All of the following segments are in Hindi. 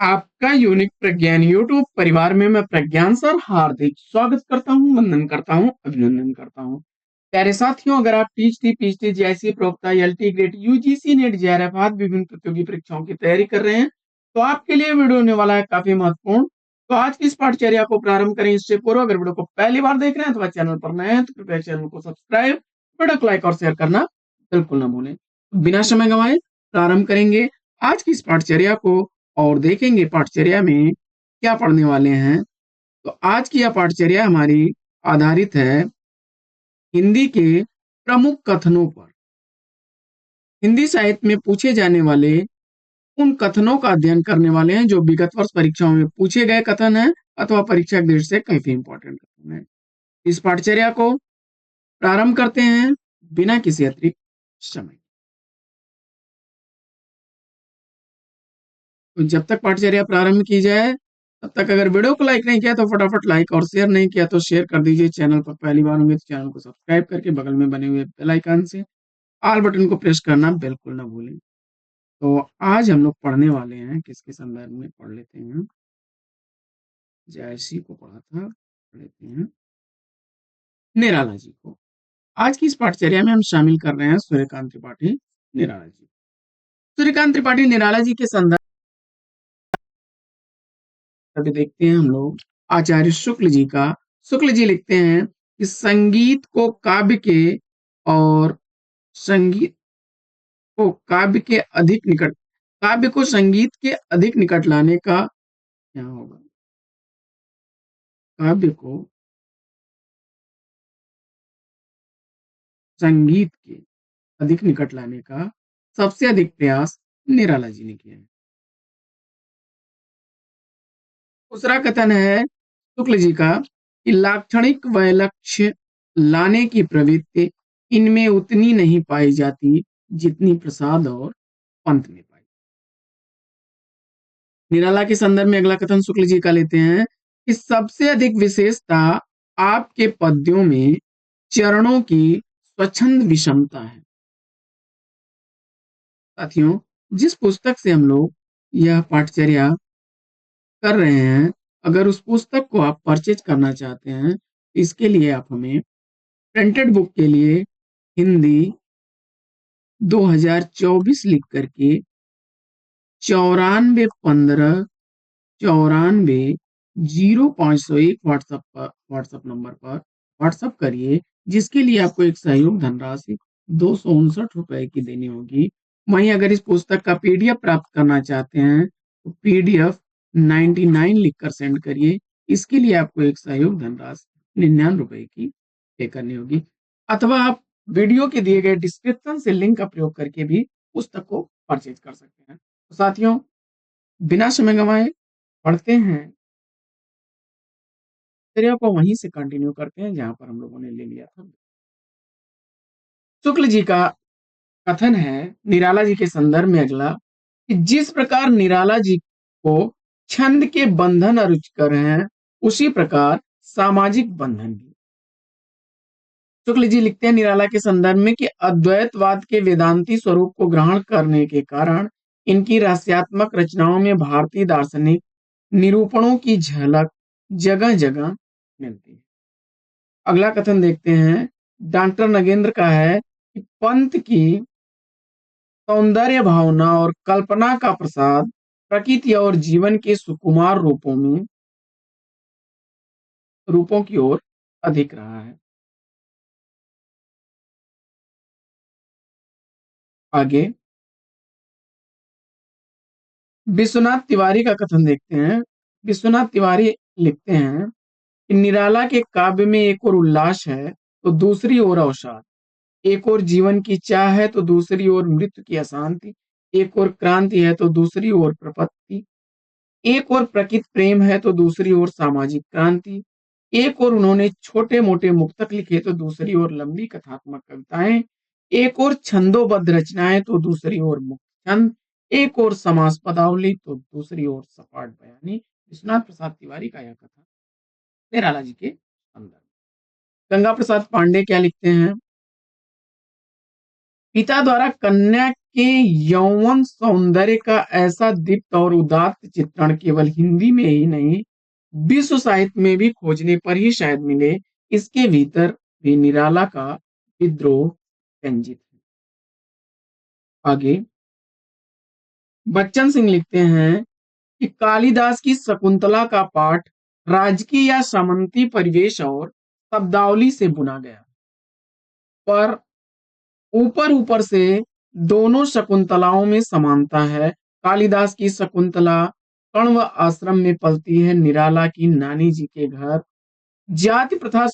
आपका यूनिक प्रज्ञान यूट्यूब परिवार में मैं प्रज्ञान सर हार्दिक स्वागत करता हूँ, वंदन करता हूँ, अभिनंदन करता हूँ। प्यारे साथियों, अगर आप टीचटी पीएचडी जेआईसी प्रोक्ता LT grade UGC net JRF आदि विभिन्न प्रतियोगी परीक्षाओं की तैयारी कर रहे हैं तो आपके लिए वीडियो होने वाला है काफी महत्वपूर्ण। तो आज की इस पाठचर्या को प्रारंभ करें इससे पूर्व अगर वीडियो को पहली बार देख रहे हैं अथवा चैनल पर नए हैं तो कृपया चैनल को सब्सक्राइब, वीडियो को लाइक और शेयर करना बिल्कुल ना भूलें। बिना समय गंवाए प्रारंभ करेंगे आज की इस पाठचर्या को और देखेंगे पाठचर्या में क्या पढ़ने वाले हैं। तो आज की यह पाठचर्या हमारी आधारित है हिंदी के प्रमुख कथनों पर। हिंदी साहित्य में पूछे जाने वाले उन कथनों का अध्ययन करने वाले हैं जो विगत वर्ष परीक्षाओं में पूछे गए कथन हैं अथवा परीक्षा की दृष्टि से काफी इंपॉर्टेंट कथन है। इस पाठचर्या को प्रारंभ करते हैं बिना किसी अतिरिक्त समय। तो जब तक पाठचर्या प्रारंभ की जाए तब तक अगर वीडियो को लाइक नहीं किया तो फटाफट लाइक और शेयर नहीं किया तो शेयर कर दीजिए। चैनल पर पहली बार होंगे तो चैनल को सब्सक्राइब करके बगल में बने हुए बेल आइकन से ऑल बटन को प्रेस करना बिल्कुल ना भूलें। तो आज हम लोग पढ़ने वाले हैं किसके संदर्भ में पढ़ लेते हैं। जैसी को पढ़ा था, पढ़ लेते हैं निराला जी को। आज की इस पाठचर्या में हम शामिल कर रहे हैं सूर्यकांत त्रिपाठी निराला जी। सूर्यकांत त्रिपाठी निराला जी के संदर्भ अभी देखते हैं हम लोग आचार्य शुक्ल जी का। शुक्ल जी लिखते हैं कि संगीत को काव्य के और संगीत को काव्य के अधिक निकट, काव्य को संगीत के अधिक निकट लाने का क्या होगा, काव्य को संगीत के अधिक निकट लाने का सबसे अधिक प्रयास निराला जी ने किया है। दूसरा कथन है शुक्ल जी का कि लाक्षणिक वैलक्ष्य लाने की प्रवृत्ति इनमें उतनी नहीं पाई जाती जितनी प्रसाद और पंत में पाई। निराला के संदर्भ में अगला कथन शुक्ल जी का लेते हैं कि सबसे अधिक विशेषता आपके पद्यों में चरणों की स्वच्छंद विषमता है। साथियों, जिस पुस्तक से हम लोग यह पाठचर्या कर रहे हैं, अगर उस पुस्तक को आप परचेज करना चाहते हैं इसके लिए आप हमें प्रिंटेड बुक के लिए हिंदी 2024 लिख करके 9415 94 0501 व्हाट्सएप नंबर पर व्हाट्सएप करिए, जिसके लिए आपको एक सहयोग धनराशि 259 रुपए की देनी होगी। वहीं अगर इस पुस्तक का पीडीएफ प्राप्त करना चाहते हैं तो पीडीएफ 99 लिखकर सेंड करिए। इसके लिए आपको एक सहयोग धनराशि 99 रुपए की पे करनी होगी, अथवा आप वीडियो के दिए गए डिस्क्रिप्शन से लिंक का प्रयोग करके भी पुस्तक को परचेज कर सकते हैं। तो साथियों, बिना समय गंवाए पढ़ते हैं, चलिए आपको वहीं से कंटिन्यू करते हैं जहां पर हम लोगों ने ले लिया था। शुक्ल जी का कथन है निराला जी के संदर्भ में अगला कि जिस प्रकार निराला जी को छंद के बंधन अरुचिकर हैं उसी प्रकार सामाजिक बंधन भी। शुक्ल जी लिखते हैं निराला के संदर्भ में कि अद्वैतवाद के वेदांती स्वरूप को ग्रहण करने के कारण इनकी रहस्यात्मक रचनाओं में भारतीय दार्शनिक निरूपणों की झलक जगह जगह मिलती है। अगला कथन देखते हैं डॉक्टर नगेंद्र का है कि पंत की सौंदर्य भावना और कल्पना का प्रसाद प्रकृति और जीवन के सुकुमार रूपों की ओर अधिक रहा है। आगे विश्वनाथ तिवारी का कथन देखते हैं। विश्वनाथ तिवारी लिखते हैं कि निराला के काव्य में एक और उल्लास है तो दूसरी ओर अवसाद, एक और जीवन की चाह है तो दूसरी ओर मृत्यु की अशांति, एक और क्रांति है तो दूसरी ओर प्रपत्ति, एक और प्रकृति प्रेम है तो दूसरी ओर सामाजिक क्रांति, एक और उन्होंने छोटे मोटे मुक्तक लिखे तो दूसरी ओर लंबी कथात्मक कविताएं, एक और छंदोबद्ध रचनाएं तो दूसरी ओर मुक्त छंद, एक और समास पदावली तो दूसरी ओर सपाट बयानी। विश्वनाथ प्रसाद तिवारी का यह कथन निराला जी के अंदर। गंगा प्रसाद पांडे क्या लिखते हैं, पिता द्वारा कन्या के यौवन सौंदर्य का ऐसा दीप्त और उदात्त चित्रण केवल हिंदी में ही नहीं, विश्व साहित्य में भी खोजने पर ही शायद मिले। इसके भीतर भी निराला का विद्रोह रंजित है। आगे बच्चन सिंह लिखते हैं कि कालिदास की शकुंतला का पाठ राजकीय या सामंती परिवेश और शब्दावली से बुना गया, पर ऊपर ऊपर से दोनों शकुंतलाओं में समानता है। कालिदास की शकुंतला कण्व आश्रम में पलती है, निराला की नानी जी के घर। जाति प्रथा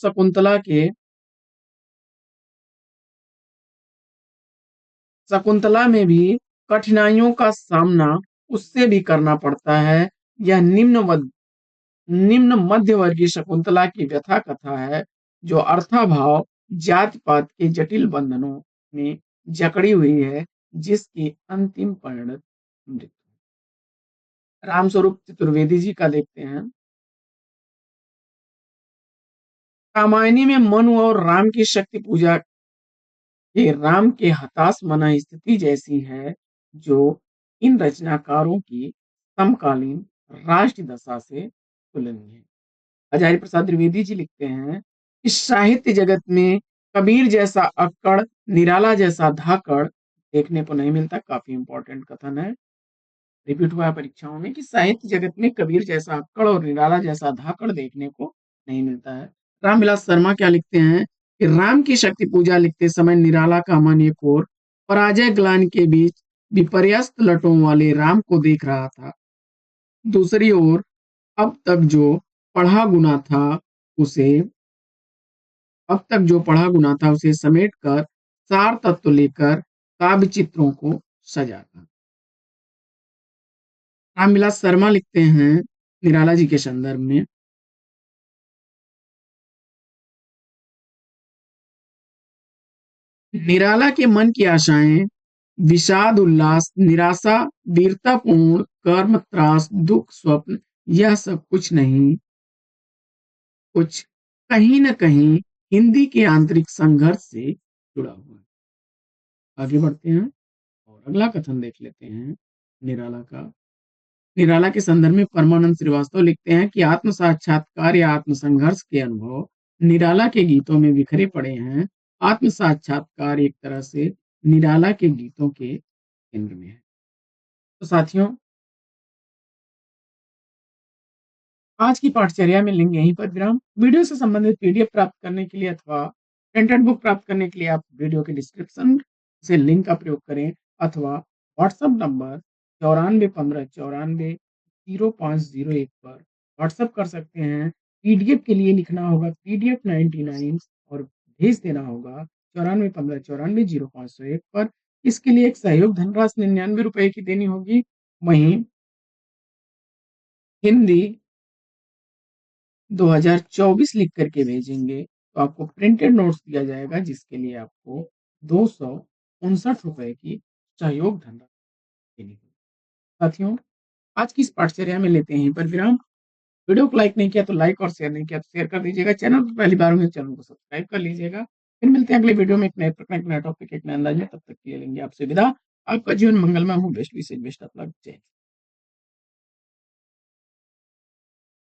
शकुंतला में भी कठिनाइयों का सामना उससे भी करना पड़ता है। यह निम्न मध्य वर्गीय शकुंतला की व्यथा कथा है, जो अर्थाभाव जाति पात के जटिल बंधनों में जकड़ी हुई है, जिसकी अंतिम परिणत मृत्यु। रामस्वरूप चतुर्वेदी जी का देखते हैं। रामायणी में मनु और राम की शक्ति पूजा के राम के हताश मना स्थिति जैसी है, जो इन रचनाकारों की समकालीन राष्ट्र दशा से तुलनीय है। हजारी प्रसाद द्विवेदी जी लिखते हैं कि साहित्य जगत में कबीर जैसा अक्कड़, निराला जैसा धाकड़ देखने को नहीं मिलता। काफी इंपॉर्टेंट कथन है, रिपीट हुआ है परीक्षाओं में कि साहित्य जगत में कबीर जैसा अक्कड़ और निराला जैसा धाकड़ देखने को नहीं मिलता है। रामविलास शर्मा क्या लिखते हैं कि राम की शक्ति पूजा लिखते समय निराला का मन एक ओर पराजय ग्लानि के बीच विपर्यस्त लटों वाले राम को देख रहा था, दूसरी ओर अब तक जो पढ़ा गुना था उसे समेट कर सार तत्व लेकर काव्य चित्रों को सजाता। रामविलास शर्मा लिखते हैं निराला जी के संदर्भ में, निराला के मन की आशाएं विषाद उल्लास, निराशा, वीरतापूर्ण कर्म, त्रास, दुख, स्वप्न, यह सब कुछ कहीं न कहीं हिंदी के आंतरिक संघर्ष से जुड़ा हुआ है। आगे बढ़ते हैं और अगला कथन देख लेते हैं निराला का। निराला के संदर्भ में परमानंद श्रीवास्तव लिखते हैं कि आत्म साक्षात्कार या आत्म संघर्ष के अनुभव निराला के गीतों में बिखरे पड़े हैं। आत्म साक्षात्कार एक तरह से निराला के गीतों के केंद्र में है। तो साथियों, आज की पाठचर्या में लिंग यहीं पर विराम। वीडियो से संबंधित पीडीएफ प्राप्त करने के लिए अथवा प्रिंटेड बुक प्राप्त करने के लिए आप वीडियो के डिस्क्रिप्शन से लिंक का प्रयोग करें, अथवा व्हाट्सएप नंबर 9415940501 पर व्हाट्सएप कर सकते हैं। पीडीएफ के लिए लिखना होगा PDF 99 और भेज देना होगा 9415940501 पर। इसके लिए एक सहयोग धनराशि 99 रुपए की देनी होगी। वहीं हिंदी 2024 लिख करके भेजेंगे तो आपको प्रिंटेड नोट्स दिया जाएगा, जिसके लिए आपको 259 रुपए की सहयोग धनराशि देनी होगी। साथियों, आज की इस पाठचर्या में लेते हैं यहीं पर विराम। वीडियो को लाइक नहीं किया तो लाइक और शेयर नहीं किया तो शेयर कर दीजिएगा। चैनल पर पहली बार हुए चैनल को सब्सक्राइब कर लीजिएगा। फिर मिलते हैं अगले वीडियो में एक नए प्रकार, एक नया टॉपिक, एक नए अंदाज में। तब तक के लिए लेंगे आपसे विदा। आपका जीवन मंगलमय हो। बेस्ट विशेष बेस्ट ऑफ लक। जय